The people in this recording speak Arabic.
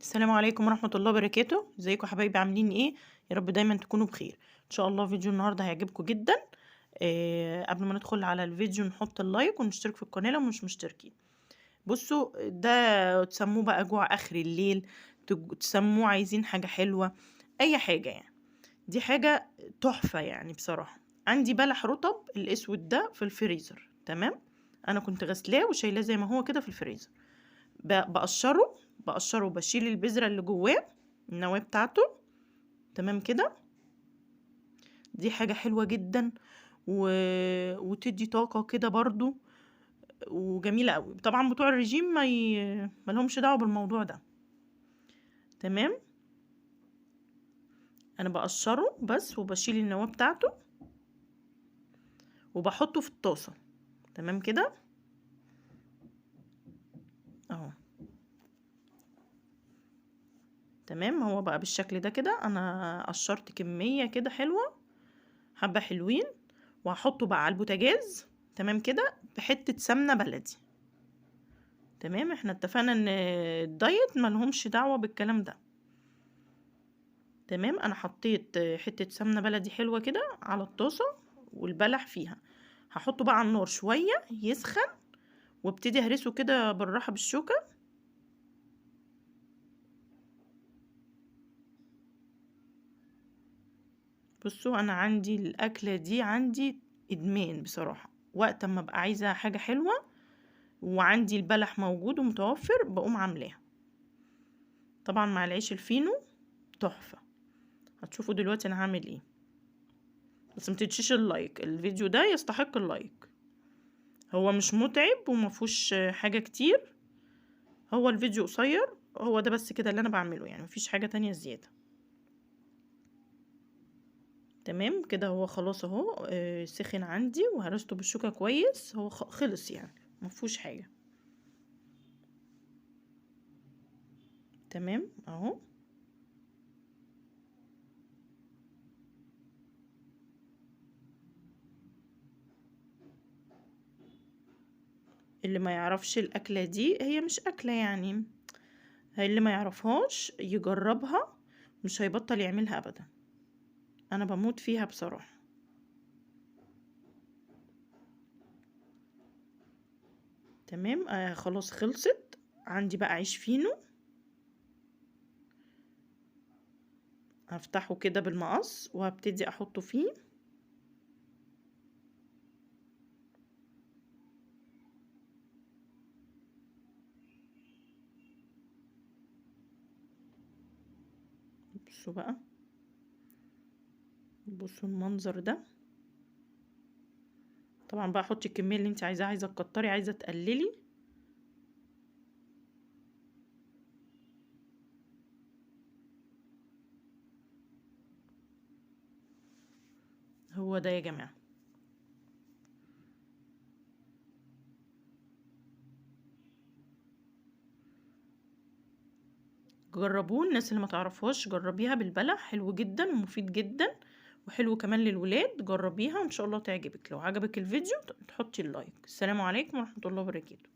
السلام عليكم ورحمة الله وبركاته. ازيكم يا حبايبي، عاملين ايه؟ يا رب دايما تكونوا بخير. ان شاء الله فيديو النهارده هيعجبكم جدا. قبل ما ندخل على الفيديو نحط اللايك ونشترك في القناة لو مش مشتركين. بصوا، ده تسموه بقى جوع اخر الليل، تسموه عايزين حاجة حلوة، اي حاجة يعني. دي حاجة تحفة يعني بصراحة. عندي بلح رطب الاسود ده في الفريزر، تمام. انا كنت غسلاه وشايلاه زي ما هو كده في الفريزر. بقشره وبشيل البذرة اللي جواه، النواة بتاعته، تمام كده. دي حاجة حلوة جدا و... وتدي طاقة كده برضو، وجميلة قوي. طبعا بتوع الرجيم ما لهمش دعوة بالموضوع ده، تمام. انا بقشره بس وبشيل النواة بتاعته وبحطه في الطاسة، تمام كده اهو. تمام، هو بقى بالشكل ده كده. انا قشرت كمية كده حلوة، حبة حلوين، وهحطه بقى على البوتاجاز، تمام كده، بحتة سمنة بلدي. تمام، احنا اتفقنا ان الدايت ملهمش دعوة بالكلام ده. تمام، انا حطيت حتة سمنة بلدي حلوة كده على الطاسة والبلح فيها. هحطه بقى على النار شوية يسخن، وابتدي اهرسه كده بالراحة بالشوكة. بصوا، انا عندي الاكلة دي عندي ادمان بصراحة. وقت ما ابقى عايزة حاجة حلوة وعندي البلح موجود ومتوفر بقوم عاملاها، طبعا مع العيش الفينو، تحفة. هتشوفوا دلوقتي انا هعمل ايه. بس متنسيش اللايك، الفيديو ده يستحق اللايك. هو مش متعب ومفهوش حاجة كتير، هو الفيديو قصير، هو ده بس كده اللي انا بعمله، يعني مفيش حاجة تانية زيادة. تمام كده، هو خلاص اهو سخن عندي وهرسته بالشوكة كويس. هو خلص يعني، مفهوش حاجة. تمام اهو. اللي ما يعرفش الاكلة دي، هي مش اكلة يعني، هي اللي ما يعرفهاش يجربها، مش هيبطل يعملها ابدا. انا بموت فيها بصراحة. تمام خلاص خلصت. عندي بقى عيش فينو، هفتحه كده بالمقص وهبتدي احطه فيه. بصوا بقى، بصوا المنظر ده. طبعا بقى حطي الكميه اللي انت عايزاها، عايزه تكتري عايزه تقللي. هو ده يا جماعه. جربوه، الناس اللي ما تعرفوش جربيها بالبلح، حلو جدا ومفيد جدا وحلو كمان للولاد. جربيها وان شاء الله تعجبك. لو عجبك الفيديو تحطي اللايك. السلام عليكم ورحمه الله وبركاته.